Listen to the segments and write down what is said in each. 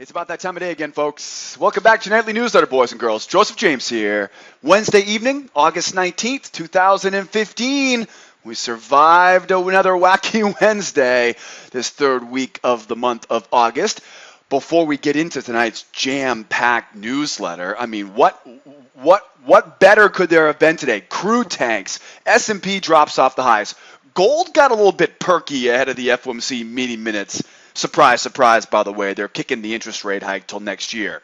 It's about that time of day again, folks. Welcome back to your nightly newsletter, boys and girls. Joseph James here. Wednesday evening, August 19th, 2015. We survived another wacky Wednesday, this third week of the month of August. Before we get into tonight's jam-packed newsletter, I mean, what better could there have been today? Crude tanks, S&P drops off the highs. Gold got a little bit perky ahead of the FOMC meeting minutes. Surprise, surprise, by the way, they're kicking the interest rate hike till next year,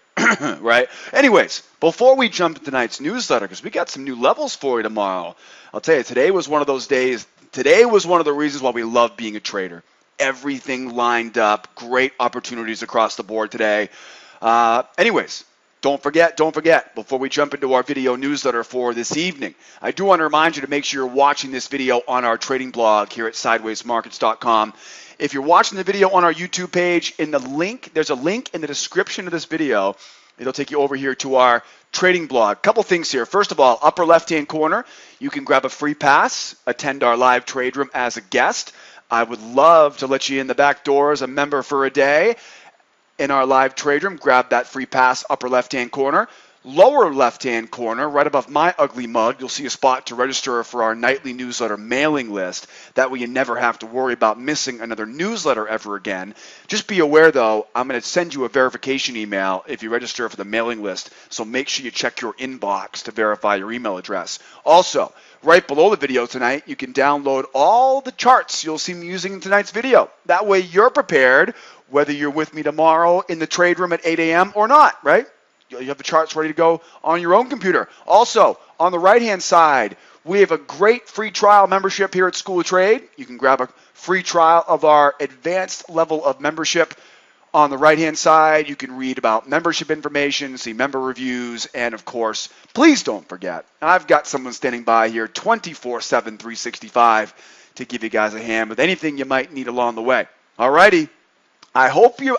right? Anyways, before we jump to tonight's newsletter, because we got some new levels for you tomorrow, I'll tell you, today was one of those days, today was one of the reasons why we love being a trader. Everything lined up, great opportunities across the board today. Anyways, don't forget, before we jump into our video newsletter for this evening, I do want to remind you to make sure you're watching this video on our trading blog here at sidewaysmarkets.com. If you're watching the video on our YouTube page, there's a link in the description of this video. It'll take you over here to our trading blog. Couple things here. First of all, upper left-hand corner, you can grab a free pass, attend our live trade room as a guest. I would love to let you in the back door as a member for a day in our live trade room. Grab that free pass, upper left-hand corner. Lower left-hand corner, right above my ugly mug, you'll see a spot to register for our nightly newsletter mailing list. That way you never have to worry about missing another newsletter ever again. Just be aware, though, I'm going to send you a verification email if you register for the mailing list, so make sure you check your inbox to verify your email address. Also, right below the video tonight, you can download all the charts you'll see me using in tonight's video. That way you're prepared, whether you're with me tomorrow in the trade room at 8 a.m. or not, right? You have the charts ready to go on your own computer. Also, on the right-hand side, we have a great free trial membership here at School of Trade. You can grab a free trial of our advanced level of membership. On the right-hand side, you can read about membership information, see member reviews, and, of course, please don't forget, I've got someone standing by here 24/7, 365 to give you guys a hand with anything you might need along the way. All righty. I hope you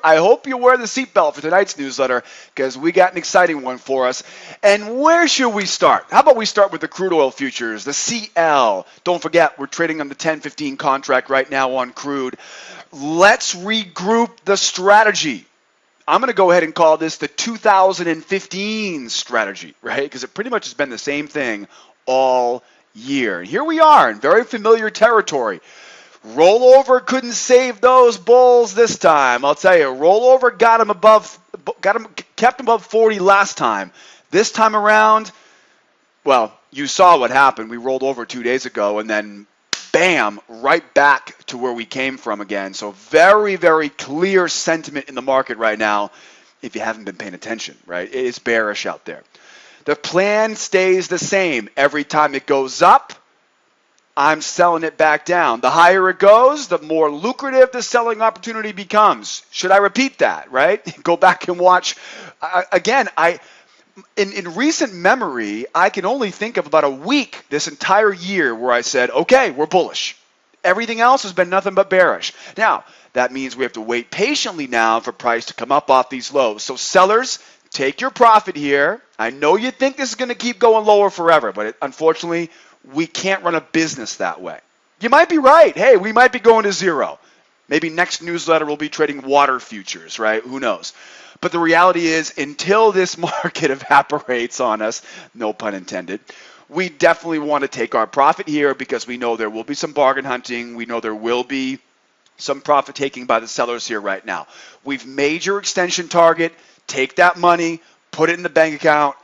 wear the seatbelt for tonight's newsletter, because we got an exciting one for us. And where should we start? How about we start with the crude oil futures, the CL. Don't forget, we're trading on the 10-15 contract right now on crude. Let's regroup the strategy. I'm going to go ahead and call this the 2015 strategy, right? Because it pretty much has been the same thing all year. And here we are in very familiar territory. Rollover couldn't save those bulls this time. I'll tell you, rollover kept them above 40 last time. This time around, well, you saw what happened. We rolled over 2 days ago, and then bam, right back to where we came from again. So very, very clear sentiment in the market right now, if you haven't been paying attention, right? It's bearish out there. The plan stays the same. Every time it goes up, I'm selling it back down. The higher it goes, the more lucrative the selling opportunity becomes. Should I repeat that, right? Go back and watch. In recent memory, I can only think of about a week this entire year where I said, okay, we're bullish. Everything else has been nothing but bearish. Now, that means we have to wait patiently now for price to come up off these lows. So sellers, take your profit here. I know you think this is going to keep going lower forever, but unfortunately, we can't run a business that way. You might be right. Hey, we might be going to zero. Maybe next newsletter we'll be trading water futures, right? Who knows? But the reality is, until this market evaporates on us, no pun intended, we definitely want to take our profit here, because we know there will be some bargain hunting. We know there will be some profit taking by the sellers here right now. We've made your extension target. Take that money, put it in the bank account,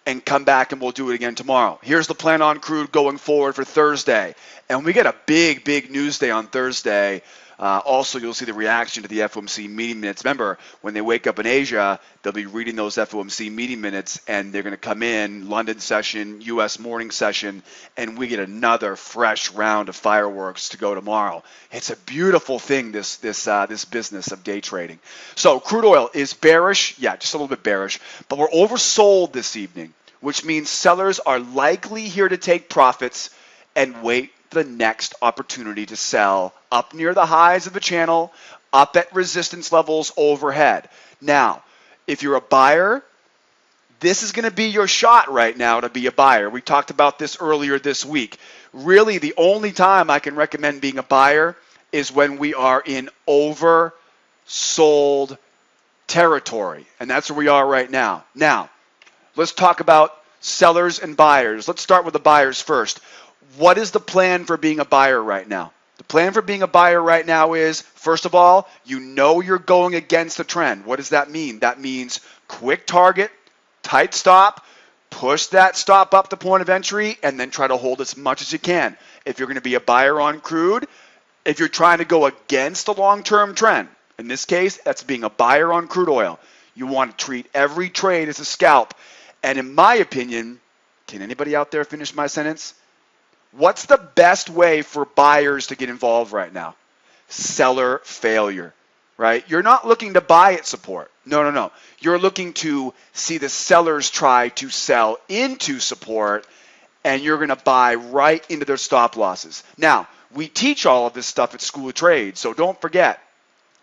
and come back and we'll do it again tomorrow. Here's the plan on crude going forward for Thursday. And we get a big, big news day on Thursday. Also, you'll see the reaction to the FOMC meeting minutes. Remember, when they wake up in Asia, they'll be reading those FOMC meeting minutes, and they're going to come in, London session, U.S. morning session, and we get another fresh round of fireworks to go tomorrow. It's a beautiful thing, this business of day trading. So crude oil is bearish. Yeah, just a little bit bearish. But we're oversold this evening, which means sellers are likely here to take profits and wait the next opportunity to sell up near the highs of the channel, up at resistance levels overhead. Now, if you're a buyer, this is going to be your shot right now to be a buyer. We talked about this earlier this week. Really, the only time I can recommend being a buyer is when we are in oversold territory, and that's where we are right now. Now, let's talk about sellers and buyers. Let's start with the buyers first. What is the plan for being a buyer right now? The plan for being a buyer right now is, first of all, you know you're going against the trend. What does that mean? That means quick target, tight stop, push that stop up the point of entry, and then try to hold as much as you can. If you're going to be a buyer on crude, if you're trying to go against the long-term trend, in this case, that's being a buyer on crude oil. You want to treat every trade as a scalp. And in my opinion, can anybody out there finish my sentence? What's the best way for buyers to get involved right now? Seller failure, right? You're not looking to buy at support. No. You're looking to see the sellers try to sell into support, and you're going to buy right into their stop losses. Now, we teach all of this stuff at School of Trade, so don't forget,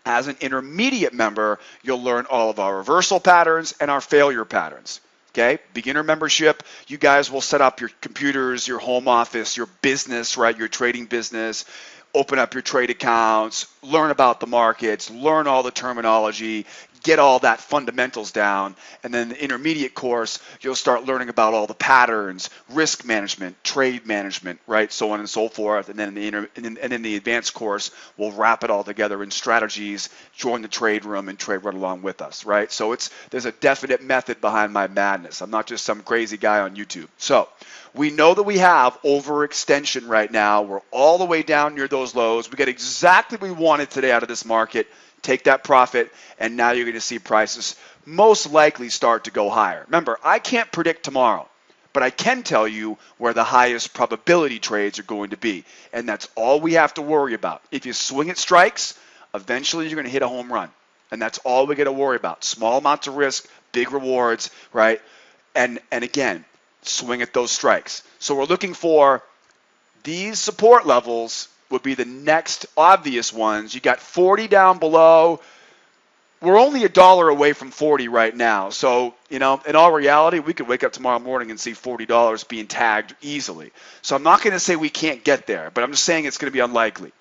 as an intermediate member, you'll learn all of our reversal patterns and our failure patterns. Okay, beginner membership, you guys will set up your computers, your home office, your business, right, your trading business, open up your trade accounts, learn about the markets, learn all the terminology, get all that fundamentals down. And then the intermediate course, you'll start learning about all the patterns, risk management, trade management, right, so on and so forth. And then in the advanced course, we'll wrap it all together in strategies, join the trade room, and trade right along with us, right? So there's a definite method behind my madness. I'm not just some crazy guy on YouTube. So we know that we have overextension right now. We're all the way down near those lows. We got exactly what we wanted today out of this market. Take that profit, and now you're going to see prices most likely start to go higher. Remember, I can't predict tomorrow, but I can tell you where the highest probability trades are going to be, and that's all we have to worry about. If you swing at strikes, eventually you're going to hit a home run, and that's all we got to worry about. Small amounts of risk, big rewards, right? And again, swing at those strikes. So we're looking for these support levels would be the next obvious ones. You got 40 down below. We're only $1 away from 40 right now. So, in all reality, we could wake up tomorrow morning and see $40 being tagged easily. So I'm not going to say we can't get there, but I'm just saying it's going to be unlikely.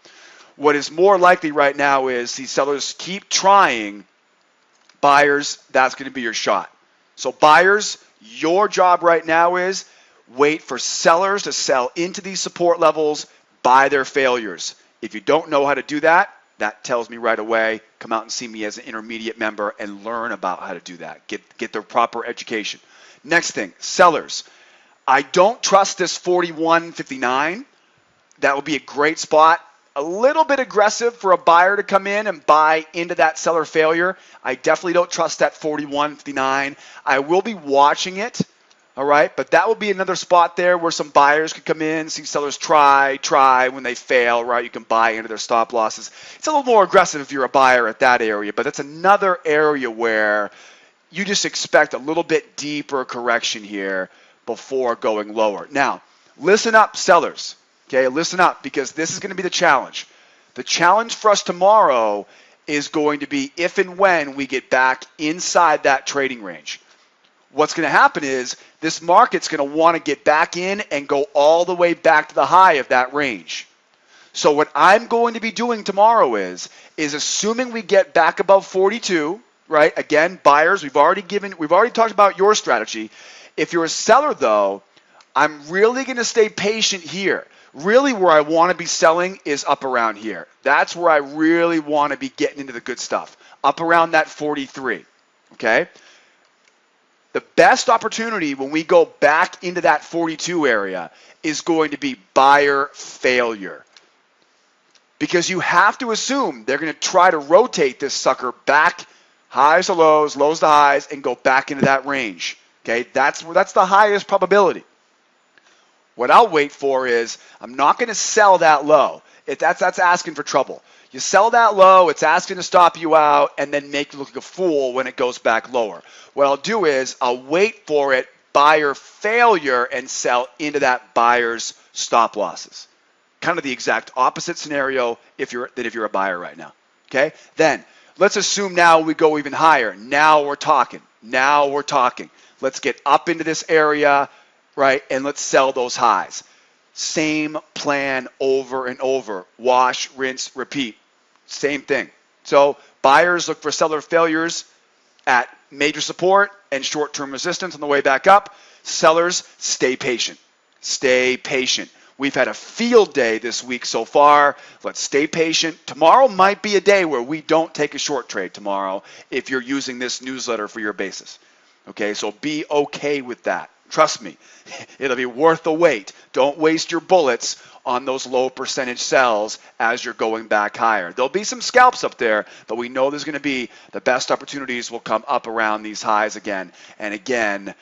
What is more likely right now is these sellers keep trying. Buyers, that's going to be your shot. So buyers, your job right now is wait for sellers to sell into these support levels, buy their failures. If you don't know how to do that, that tells me right away, come out and see me as an intermediate member and learn about how to do that. Get the proper education. Next thing, sellers. I don't trust this 41.59. That would be a great spot. A little bit aggressive for a buyer to come in and buy into that seller failure. I definitely don't trust that 41.59. I will be watching it. All right, but that will be another spot there where some buyers could come in, see sellers try. When they fail, right, you can buy into their stop losses. It's a little more aggressive if you're a buyer at that area, but that's another area where you just expect a little bit deeper correction here before going lower. Now, listen up, sellers. Okay, listen up, because this is going to be the challenge. The challenge for us tomorrow is going to be if and when we get back inside that trading range. What's going to happen is this market's going to want to get back in and go all the way back to the high of that range. So what I'm going to be doing tomorrow is assuming we get back above 42, right? Again, buyers, we've already talked about your strategy. If you're a seller though, I'm really going to stay patient here. Really where I want to be selling is up around here. That's where I really want to be getting into the good stuff. Up around that 43, okay? The best opportunity when we go back into that 42 area is going to be buyer failure. Because you have to assume they're going to try to rotate this sucker back, highs to lows, lows to highs, and go back into that range. Okay, that's the highest probability. What I'll wait for is I'm not going to sell that low. That's asking for trouble. You sell that low, it's asking to stop you out, and then make you look like a fool when it goes back lower. What I'll do is I'll wait for it, buyer failure, and sell into that buyer's stop losses. Kind of the exact opposite scenario if you're a buyer right now. Okay? Then let's assume now we go even higher. Now we're talking. Let's get up into this area, right? And let's sell those highs. Same plan over and over. Wash, rinse, repeat. Same thing. So buyers look for seller failures. at major support and short-term resistance on the way back up. Sellers, stay patient. Stay patient. We've had a field day this week so far. Let's stay patient. Tomorrow might be a day where we don't take a short trade tomorrow if you're using this newsletter for your basis. Okay, so be okay with that. Trust me, it'll be worth the wait. Don't waste your bullets on those low percentage sells as you're going back higher. There'll be some scalps up there, but we know there's going to be the best opportunities will come up around these highs again. And again,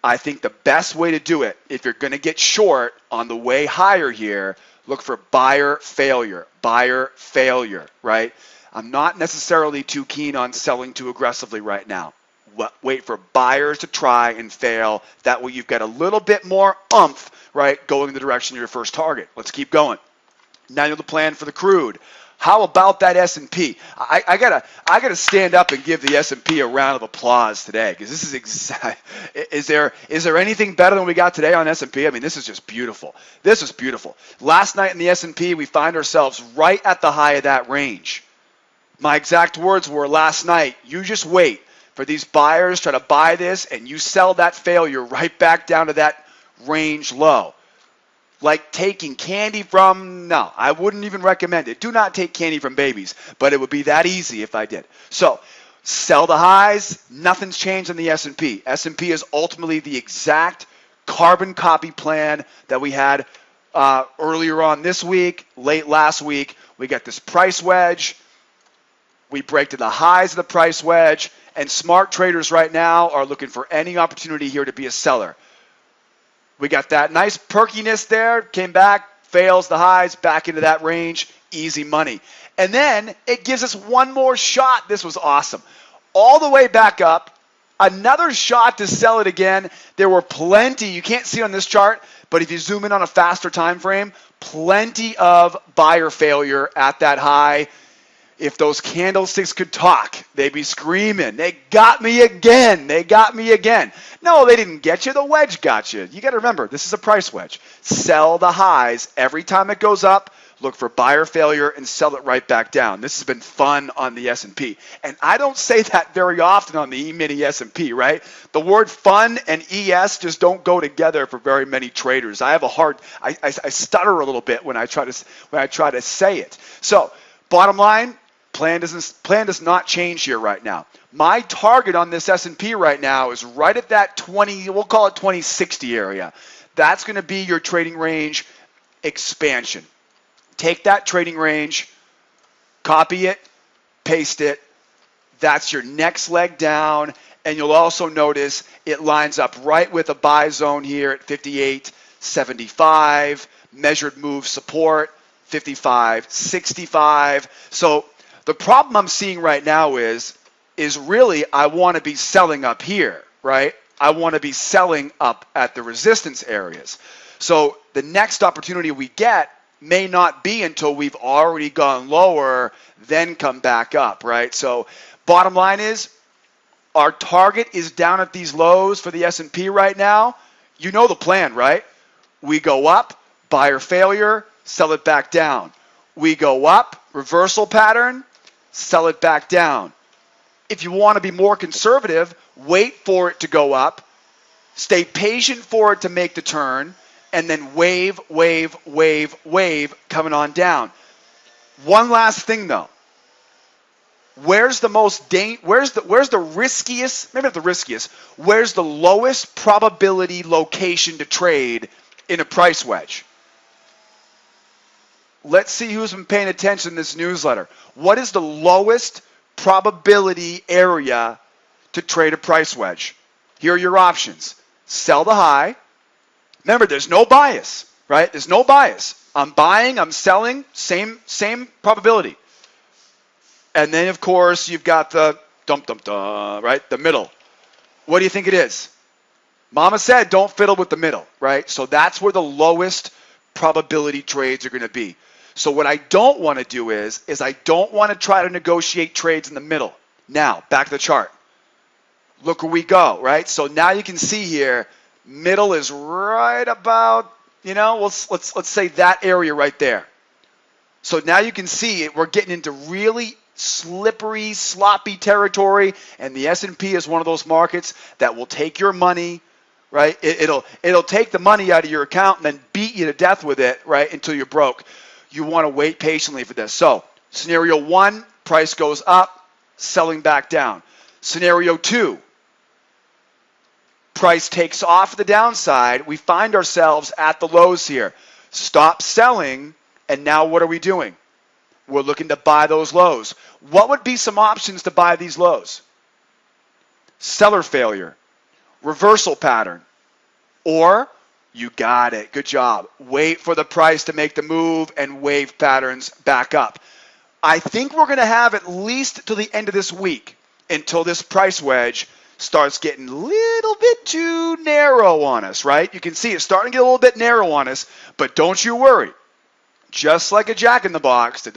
I think the best way to do it, if you're going to get short on the way higher here, look for buyer failure, right? I'm not necessarily too keen on selling too aggressively right now. Wait for buyers to try and fail. That way you've got a little bit more oomph, right, going in the direction of your first target. Let's keep going. Now you know the plan for the crude. How about that S&P? I gotta stand up and give the S&P a round of applause today, because this is is there anything better than we got today on S&P? I mean, this is just beautiful. This is beautiful. Last night in the S&P, we find ourselves right at the high of that range. My exact words were last night, you just wait for these buyers try to buy this, and you sell that failure right back down to that range low. Like taking candy from, no, I wouldn't even recommend it. Do not take candy from babies, but it would be that easy if I did. So sell the highs, nothing's changed in the S&P. S&P is ultimately the exact carbon copy plan that we had earlier on this week, late last week. We got this price wedge. We break to the highs of the price wedge, and smart traders right now are looking for any opportunity here to be a seller. We got that nice perkiness there, came back, fails the highs, back into that range, easy money. And then it gives us one more shot. This was awesome. All the way back up, another shot to sell it again. There were plenty, you can't see on this chart, but if you zoom in on a faster time frame, plenty of buyer failure at that high. If those candlesticks could talk, they'd be screaming, they got me again, they got me again. No, they didn't get you, the wedge got you. You got to remember, this is a price wedge. Sell the highs. Every time it goes up, look for buyer failure and sell it right back down. This has been fun on the S&P. And I don't say that very often on the E-mini S&P, right? The word fun and ES just don't go together for very many traders. I have I stutter a little bit when I try to say it. So, bottom line, plan does not change here right now. My target on this S&P right now is right at that 20, we'll call it 2060 area. That's going to be your trading range expansion. Take that trading range, copy it, paste it. That's your next leg down, and you'll also notice it lines up right with a buy zone here at 58.75, measured move support, 55.65. So the problem I'm seeing right now is really I want to be selling up here, right? I want to be selling up at the resistance areas. So the next opportunity we get may not be until we've already gone lower, then come back up, right? So bottom line is our target is down at these lows for the S&P right now. You know the plan, right? We go up, buyer failure, sell it back down. We go up, reversal pattern, sell it back down. If you want to be more conservative, wait for it to go up, stay patient for it to make the turn, and then wave coming on down. One last thing though. Where's the riskiest, maybe not the riskiest, where's the lowest probability location to trade in a price wedge? Let's see who's been paying attention to this newsletter. What is the lowest probability area to trade a price wedge? Here are your options. Sell the high. Remember, there's no bias, right? There's no bias. I'm buying, I'm selling, same probability. And then, of course, you've got the right? The middle. What do you think it is? Mama said don't fiddle with the middle, right? So that's where the lowest probability trades are going to be. So what I don't want to do is I don't want to try to negotiate trades in the middle. Now, back to the chart. Look where we go, right? So now you can see here, middle is right about, let's say that area right there. So now you can see we're getting into really slippery, sloppy territory, and the S&P is one of those markets that will take your money, right? It'll take the money out of your account and then beat you to death with it, right, until you're broke. You want to wait patiently for this. So, scenario 1, price goes up, selling back down. Scenario 2, price takes off the downside. We find ourselves at the lows here. Stop selling, and now what are we doing? We're looking to buy those lows. What would be some options to buy these lows? Seller failure, reversal pattern, or you got it, good job. Wait for the price to make the move and wave patterns back up. I think we're going to have at least till the end of this week until this price wedge starts getting a little bit too narrow on us, right? You can see it's starting to get a little bit narrow on us, but don't you worry. Just like a jack-in-the-box,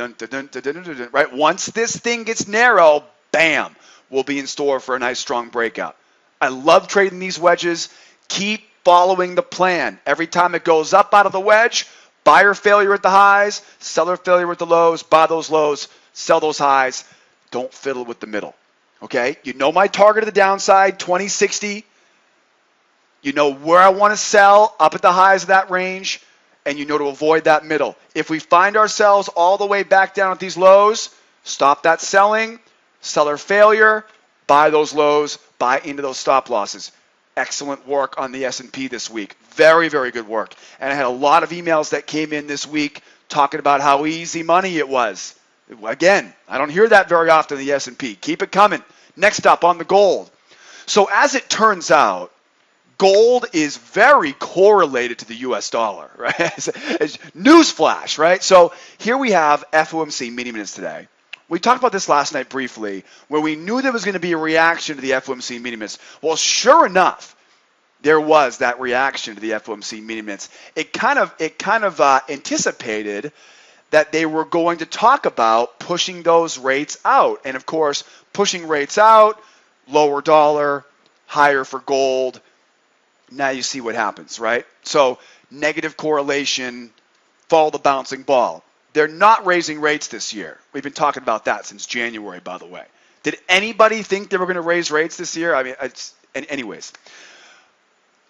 right? Once this thing gets narrow, bam, we'll be in store for a nice strong breakout. I love trading these wedges. Keep following the plan. Every time it goes up out of the wedge, buyer failure at the highs, seller failure at the lows, buy those lows, sell those highs. Don't fiddle with the middle, okay? You know my target at the downside, 2060. You know where I want to sell up at the highs of that range, and you know to avoid that middle. If we find ourselves all the way back down at these lows, stop that selling, seller failure, buy those lows, buy into those stop losses. Excellent work on the S&P this week. Very, very good work. And I had a lot of emails that came in this week talking about how easy money it was. Again, I don't hear that very often in the S&P. Keep it coming. Next up on the gold. So as it turns out, gold is very correlated to the U.S. dollar, right? It's newsflash, right? So here we have FOMC mini minutes today. We talked about this last night briefly, where we knew there was going to be a reaction to the FOMC mini minutes. Well, sure enough, there was that reaction to the FOMC mini minutes. It kind of anticipated that they were going to talk about pushing those rates out, and of course, pushing rates out, lower dollar, higher for gold. Now you see what happens, right? So negative correlation, follow the bouncing ball. They're not raising rates this year. We've been talking about that since January, by the way. Did anybody think they were going to raise rates this year? I mean, anyways.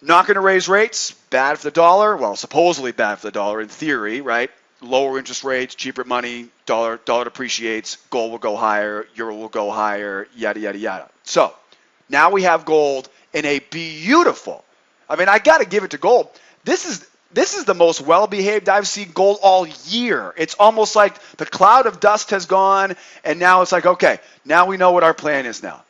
Not going to raise rates, bad for the dollar. Well, supposedly bad for the dollar in theory, right? Lower interest rates, cheaper money, dollar depreciates, gold will go higher, euro will go higher, yada, yada, yada. So now we have gold in a beautiful, I mean, I got to give it to gold. This is the most well-behaved I've seen gold all year. It's almost like the cloud of dust has gone, and now it's like, okay, now we know what our plan is now.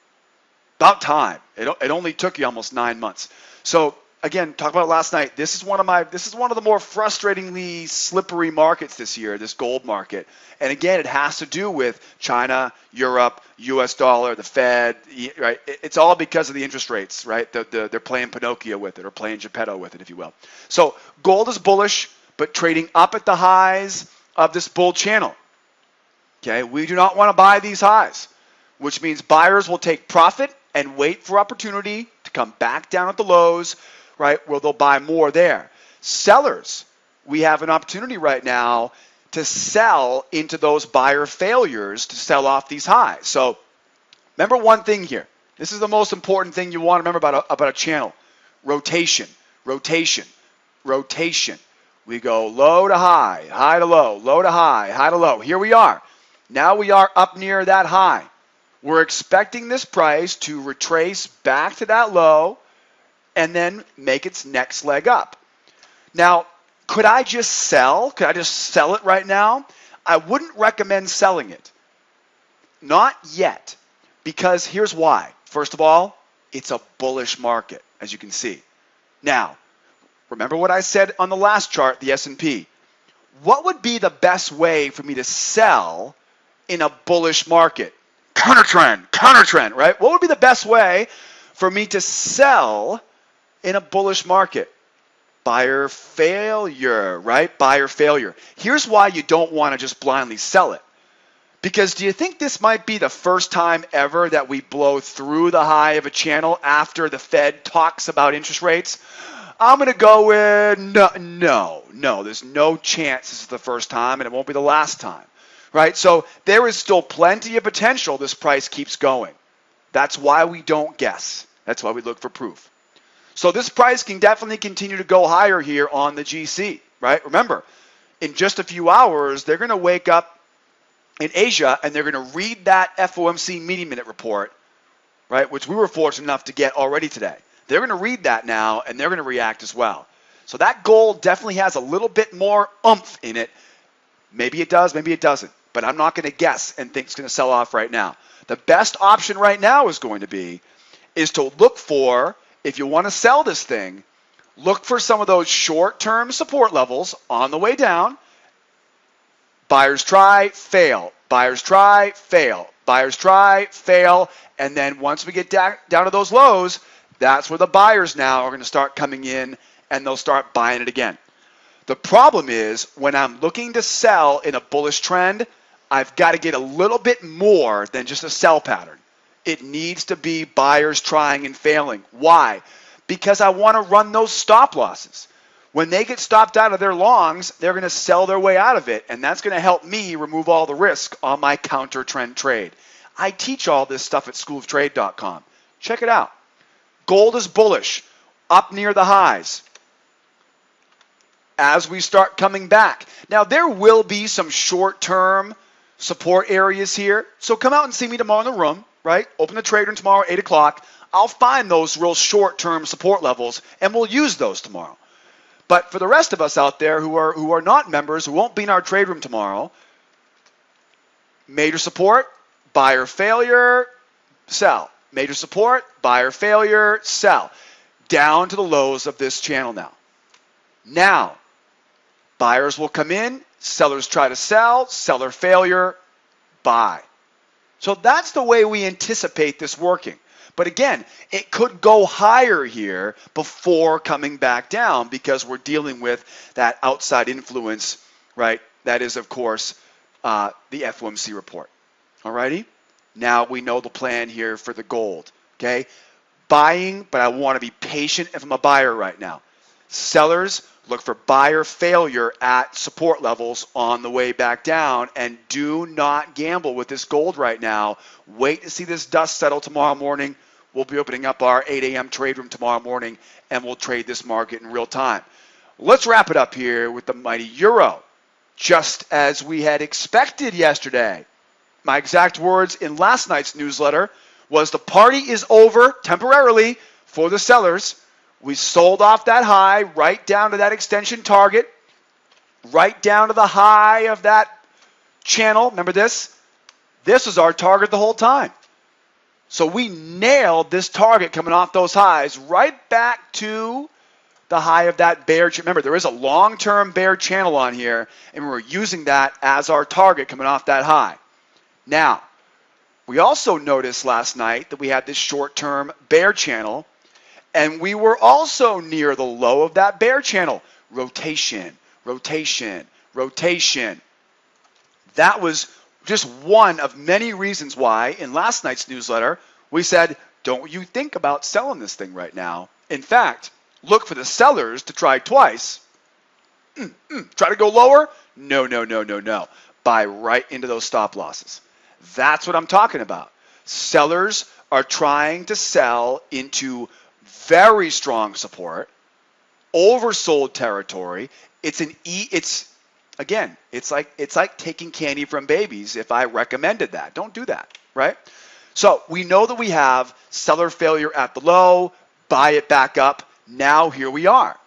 About time. It only took you almost 9 months. So again, talked about it last night. This is one of the more frustratingly slippery markets this year, this gold market. And again, it has to do with China, Europe, U.S. dollar, the Fed, right? It's all because of the interest rates, right? They're playing Pinocchio with it, or playing Geppetto with it, if you will. So gold is bullish, but trading up at the highs of this bull channel. Okay, we do not want to buy these highs, which means buyers will take profit and wait for opportunity to come back down at the lows, right, where they'll buy more there. Sellers, we have an opportunity right now to sell into those buyer failures to sell off these highs. So remember one thing here. This is the most important thing you want to remember about a channel. Rotation, rotation, rotation. We go low to high, high to low, low to high, high to low. Here we are. Now we are up near that high. We're expecting this price to retrace back to that low and then make its next leg up. Now, could I just sell? Could I just sell it right now? I wouldn't recommend selling it. Not yet, because here's why. First of all, it's a bullish market, as you can see. Now, remember what I said on the last chart, the S&P. What would be the best way for me to sell in a bullish market? Counter trend, right? What would be the best way for me to sell in a bullish market? Buyer failure, right? Buyer failure. Here's why you don't want to just blindly sell it. Because do you think this might be the first time ever that we blow through the high of a channel after the Fed talks about interest rates? I'm going to go with no. There's no chance this is the first time, and it won't be the last time. right? So there is still plenty of potential this price keeps going. That's why we don't guess. That's why we look for proof. So this price can definitely continue to go higher here on the GC, right? Remember, in just a few hours, they're going to wake up in Asia and they're going to read that FOMC meeting minute report, right, which we were fortunate enough to get already today. They're going to read that now and they're going to react as well. So that gold definitely has a little bit more oomph in it. Maybe it does, maybe it doesn't. But I'm not going to guess and think it's going to sell off right now. The best option right now is going to be is to look for, if you want to sell this thing, look for some of those short-term support levels on the way down. Buyers try, fail. Buyers try, fail. Buyers try, fail. And then once we get down to those lows, that's where the buyers now are going to start coming in and they'll start buying it again. The problem is when I'm looking to sell in a bullish trend, I've got to get a little bit more than just a sell pattern. It needs to be buyers trying and failing. Why? Because I want to run those stop losses. When they get stopped out of their longs, they're going to sell their way out of it, and that's going to help me remove all the risk on my counter trend trade. I teach all this stuff at schooloftrade.com. Check it out. Gold is bullish, up near the highs as we start coming back. Now, there will be some short-term support areas here, so come out and see me tomorrow in the room, right? Open the trade room tomorrow at 8 o'clock. I'll find those real short-term support levels, and we'll use those tomorrow. But for the rest of us out there who are not members, who won't be in our trade room tomorrow, major support, buyer failure, sell. Major support, buyer failure, sell. Down to the lows of this channel now. Now, buyers will come in, sellers try to sell, seller failure, buy. So that's the way we anticipate this working. But again, it could go higher here before coming back down because we're dealing with that outside influence, right? That is, of course, the FOMC report. All righty? Now we know the plan here for the gold, okay? Buying, but I want to be patient if I'm a buyer right now. Sellers, look for buyer failure at support levels on the way back down, and do not gamble with this gold right now. Wait to see this dust settle tomorrow morning. We'll be opening up our 8 a.m. trade room tomorrow morning, and we'll trade this market in real time. Let's wrap it up here with the mighty euro, just as we had expected yesterday. My exact words in last night's newsletter was the party is over temporarily for the sellers. We sold off that high right down to that extension target, right down to the high of that channel. Remember this? This was our target the whole time. So we nailed this target coming off those highs right back to the high of that bear. Remember, there is a long-term bear channel on here, and we're using that as our target coming off that high. Now, we also noticed last night that we had this short-term bear channel, and we were also near the low of that bear channel. Rotation, rotation, rotation. That was just one of many reasons why in last night's newsletter we said, don't you think about selling this thing right now. In fact, look for the sellers to try twice. Try to go lower? No, no, no, no, no. Buy right into those stop losses. That's what I'm talking about. Sellers are trying to sell into very strong support, oversold territory. It's like taking candy from babies if I recommended that. Don't do that, right? So we know that we have seller failure at the low, buy it back up. Now here we are.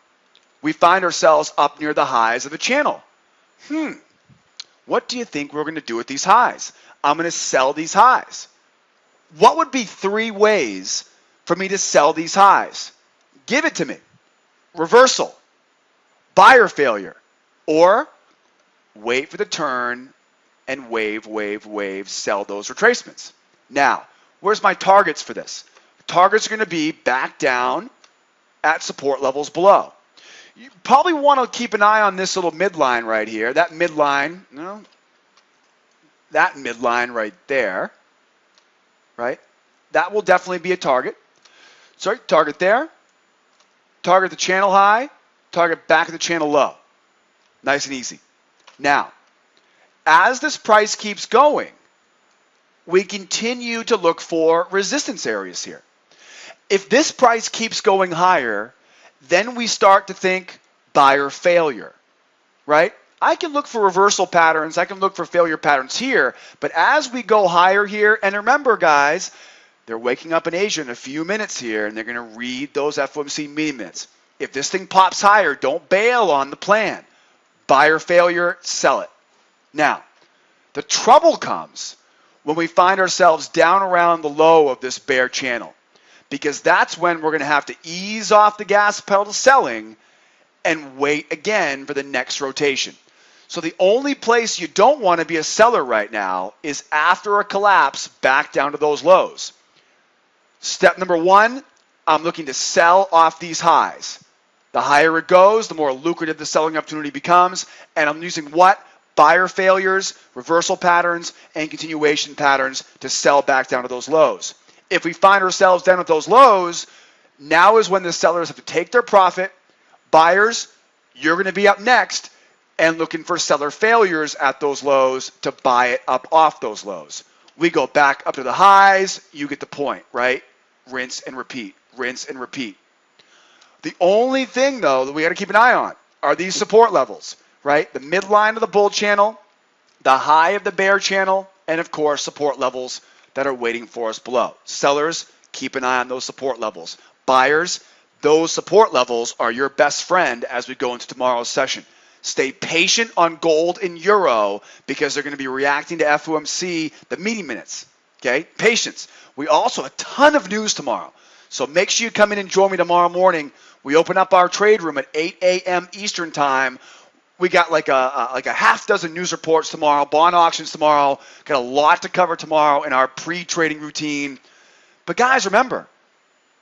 We find ourselves up near the highs of the channel. What do you think we're going to do with these highs? I'm going to sell these highs. What would be 3 ways for me to sell these highs? Give it to me. Reversal, buyer failure, or wait for the turn and wave, sell those retracements. Now, where's my targets for this? Targets are going to be back down at support levels below. You probably want to keep an eye on this little midline right here. That midline, that midline right there, right? That will definitely be a target. Sorry, target there. Target the channel high. Target back at the channel low. Nice and easy. Now, as this price keeps going, we continue to look for resistance areas here. If this price keeps going higher, then we start to think buyer failure, right? I can look for reversal patterns. I can look for failure patterns here. But as we go higher here, and remember, guys, they're waking up in Asia in a few minutes here, and they're going to read those FOMC meeting minutes. If this thing pops higher, don't bail on the plan. Buyer failure, sell it. Now, the trouble comes when we find ourselves down around the low of this bear channel, because that's when we're going to have to ease off the gas pedal to selling and wait again for the next rotation. So the only place you don't want to be a seller right now is after a collapse back down to those lows. Step number one, I'm looking to sell off these highs. The higher it goes, the more lucrative the selling opportunity becomes. And I'm using what? Buyer failures, reversal patterns, and continuation patterns to sell back down to those lows. If we find ourselves down at those lows, now is when the sellers have to take their profit. Buyers, you're going to be up next and looking for seller failures at those lows to buy it up off those lows. We go back up to the highs, you get the point, right? Rinse and repeat, rinse and repeat. The only thing, though, that we got to keep an eye on are these support levels, right? The midline of the bull channel, the high of the bear channel, and, of course, support levels that are waiting for us below. Sellers, keep an eye on those support levels. Buyers, those support levels are your best friend as we go into tomorrow's session. Stay patient on gold and euro because they're going to be reacting to FOMC, the meeting minutes. Okay, patience. We also have a ton of news tomorrow. So make sure you come in and join me tomorrow morning. We open up our trade room at 8 a.m. Eastern time. We got like a half dozen news reports tomorrow, bond auctions tomorrow. Got a lot to cover tomorrow in our pre-trading routine. But guys, remember,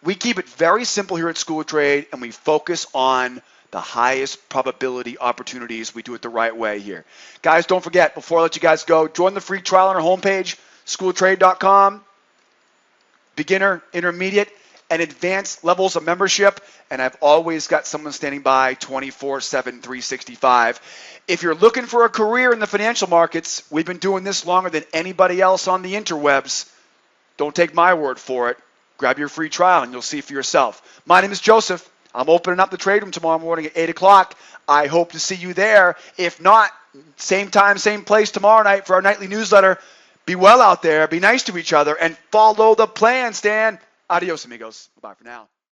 we keep it very simple here at School of Trade, and we focus on the highest probability opportunities. We do it the right way here. Guys, don't forget, before I let you guys go, join the free trial on our homepage, schooltrade.com. Beginner, intermediate, and advanced levels of membership. And I've always got someone standing by 24/7, 365. If you're looking for a career in the financial markets, we've been doing this longer than anybody else on the interwebs. Don't take my word for it. Grab your free trial and you'll see for yourself. My name is Joseph. I'm opening up the trade room tomorrow morning at 8 o'clock. I hope to see you there. If not, same time, same place tomorrow night for our nightly newsletter. Be well out there. Be nice to each other and follow the plan, Stan. Adios, amigos. Bye for now.